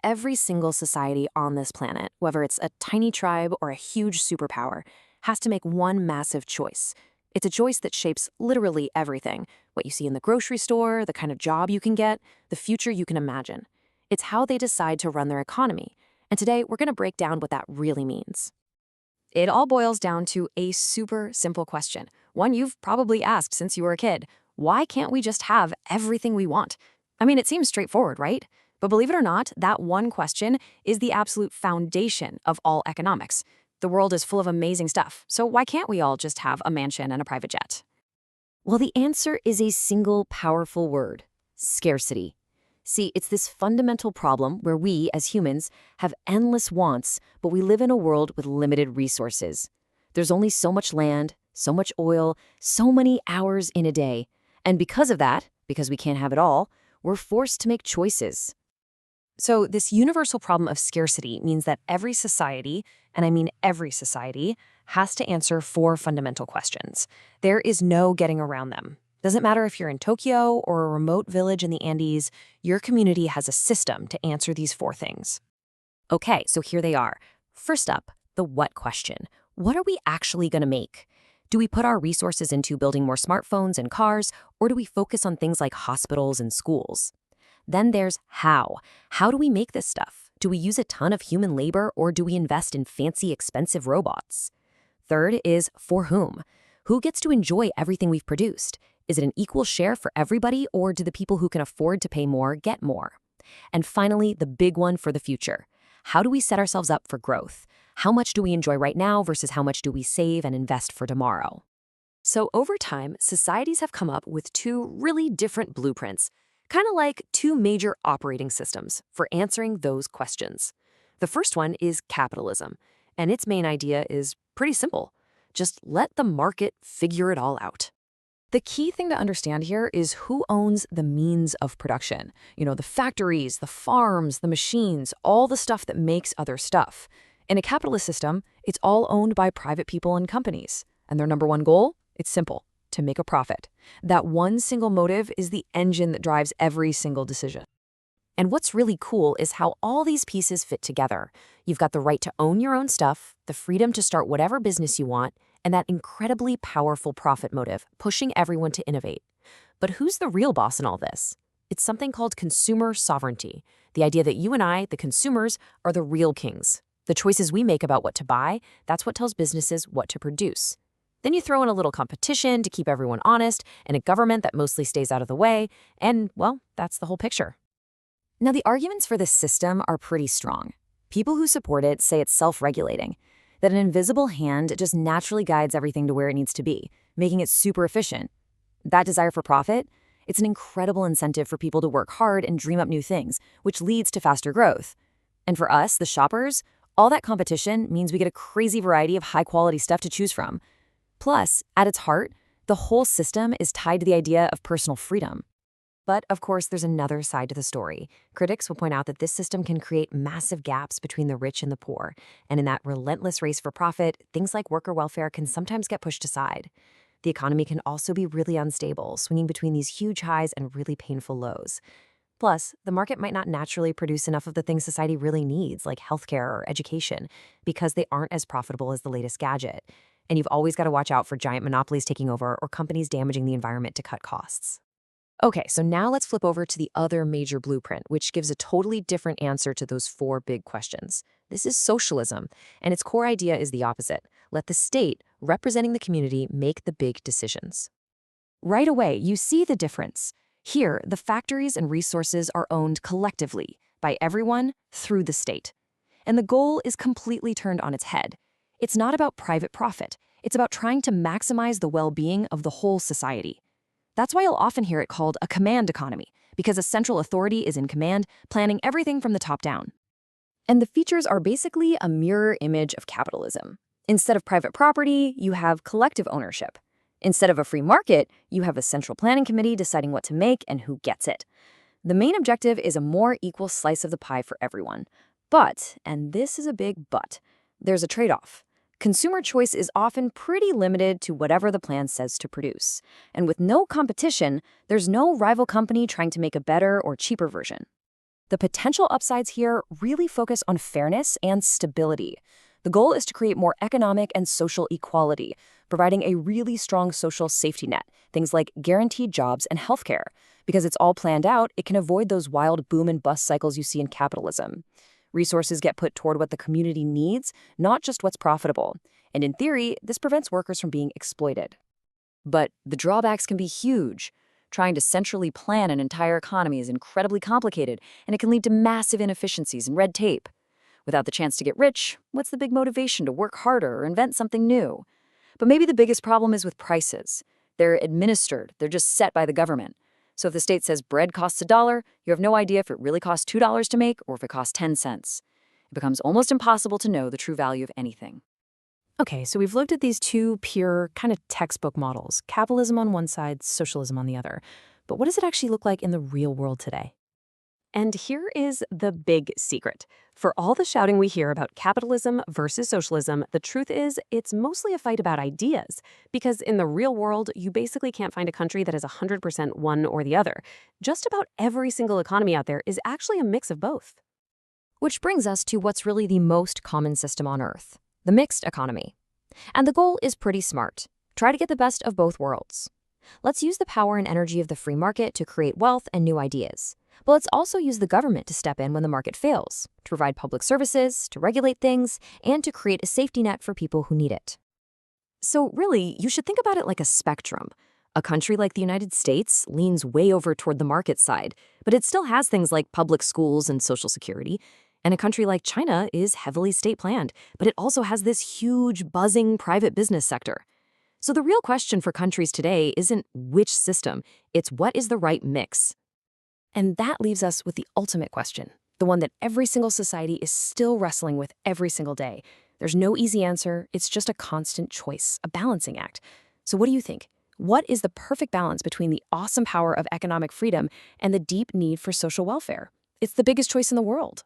Every single society on this planet, whether it's a tiny tribe or a huge superpower, has to make one massive choice. It's a choice that shapes literally everything: what you see in the grocery store, the kind of job you can get, the future you can imagine. It's how they decide to run their economy. And today, we're going to break down what that really means. It all boils down to a super simple question, one you've probably asked since you were a kid. Why can't we just have everything we want? I mean, it seems straightforward, right? But believe it or not, that one question is the absolute foundation of all economics. The world is full of amazing stuff, so why can't we all just have a mansion and a private jet? Well, the answer is a single powerful word: scarcity. See, it's this fundamental problem where we, as humans, have endless wants, but we live in a world with limited resources. There's only so much land, so much oil, so many hours in a day. And because of that, because we can't have it all, we're forced to make choices. So this universal problem of scarcity means that every society, and I mean every society, has to answer four fundamental questions. There is no getting around them. Doesn't matter if you're in Tokyo or a remote village in the Andes, your community has a system to answer these four things. Okay, so here they are. First up, the what question. What are we actually going to make? Do we put our resources into building more smartphones and cars, or do we focus on things like hospitals and schools? Then there's how. How do we make this stuff? Do we use a ton of human labor, or do we invest in fancy, expensive robots? Third is for whom? Who gets to enjoy everything we've produced? Is it an equal share for everybody, or do the people who can afford to pay more get more? And finally, the big one for the future. How do we set ourselves up for growth? How much do we enjoy right now versus how much do we save and invest for tomorrow? So over time, societies have come up with two really different blueprints, kind of like two major operating systems for answering those questions. The first one is capitalism, and its main idea is pretty simple: just let the market figure it all out. The key thing to understand here is who owns the means of production. The factories, the farms, the machines, all the stuff that makes other stuff. In a capitalist system, it's all owned by private people and companies. And their number one goal? It's simple: to make a profit. That one single motive is the engine that drives every single decision. And what's really cool is how all these pieces fit together. You've got the right to own your own stuff, the freedom to start whatever business you want, and that incredibly powerful profit motive, pushing everyone to innovate. But who's the real boss in all this? It's something called consumer sovereignty, the idea that you and I, the consumers, are the real kings. The choices we make about what to buy, that's what tells businesses what to produce. Then you throw in a little competition to keep everyone honest, and a government that mostly stays out of the way, and, well, that's the whole picture. Now, the arguments for this system are pretty strong. People who support it say it's self-regulating, that an invisible hand just naturally guides everything to where it needs to be, making it super efficient. That desire for profit? It's an incredible incentive for people to work hard and dream up new things, which leads to faster growth. And for us, the shoppers, all that competition means we get a crazy variety of high-quality stuff to choose from. Plus, at its heart, the whole system is tied to the idea of personal freedom. But, of course, there's another side to the story. Critics will point out that this system can create massive gaps between the rich and the poor. And in that relentless race for profit, things like worker welfare can sometimes get pushed aside. The economy can also be really unstable, swinging between these huge highs and really painful lows. Plus, the market might not naturally produce enough of the things society really needs, like healthcare or education, because they aren't as profitable as the latest gadget. And you've always got to watch out for giant monopolies taking over or companies damaging the environment to cut costs. Okay, so now let's flip over to the other major blueprint, which gives a totally different answer to those four big questions. This is socialism, and its core idea is the opposite: let the state, representing the community, make the big decisions. Right away, you see the difference. Here, the factories and resources are owned collectively by everyone through the state. And the goal is completely turned on its head. It's not about private profit. It's about trying to maximize the well-being of the whole society. That's why you'll often hear it called a command economy, because a central authority is in command, planning everything from the top down. And the features are basically a mirror image of capitalism. Instead of private property, you have collective ownership. Instead of a free market, you have a central planning committee deciding what to make and who gets it. The main objective is a more equal slice of the pie for everyone. But, and this is a big but, there's a trade-off. Consumer choice is often pretty limited to whatever the plan says to produce. And with no competition, there's no rival company trying to make a better or cheaper version. The potential upsides here really focus on fairness and stability. The goal is to create more economic and social equality, providing a really strong social safety net, things like guaranteed jobs and healthcare. Because it's all planned out, it can avoid those wild boom and bust cycles you see in capitalism. Resources get put toward what the community needs, not just what's profitable. And in theory, this prevents workers from being exploited. But the drawbacks can be huge. Trying to centrally plan an entire economy is incredibly complicated, and it can lead to massive inefficiencies and red tape. Without the chance to get rich, what's the big motivation to work harder or invent something new? But maybe the biggest problem is with prices. They're administered, they're just set by the government. So if the state says bread costs $1, you have no idea if it really costs $2 to make or if it costs 10 cents. It becomes almost impossible to know the true value of anything. Okay, so we've looked at these two pure kind of textbook models, capitalism on one side, socialism on the other. But what does it actually look like in the real world today? And here is the big secret. For all the shouting we hear about capitalism versus socialism, the truth is it's mostly a fight about ideas. Because in the real world, you basically can't find a country that is 100% one or the other. Just about every single economy out there is actually a mix of both. Which brings us to what's really the most common system on Earth, the mixed economy. And the goal is pretty smart. Try to get the best of both worlds. Let's use the power and energy of the free market to create wealth and new ideas. But let's also use the government to step in when the market fails, to provide public services, to regulate things, and to create a safety net for people who need it. So really, you should think about it like a spectrum. A country like the United States leans way over toward the market side, but it still has things like public schools and Social Security. And a country like China is heavily state-planned, but it also has this huge, buzzing private business sector. So the real question for countries today isn't which system, it's what is the right mix. And that leaves us with the ultimate question, the one that every single society is still wrestling with every single day. There's no easy answer, it's just a constant choice, a balancing act. So what do you think? What is the perfect balance between the awesome power of economic freedom and the deep need for social welfare? It's the biggest choice in the world.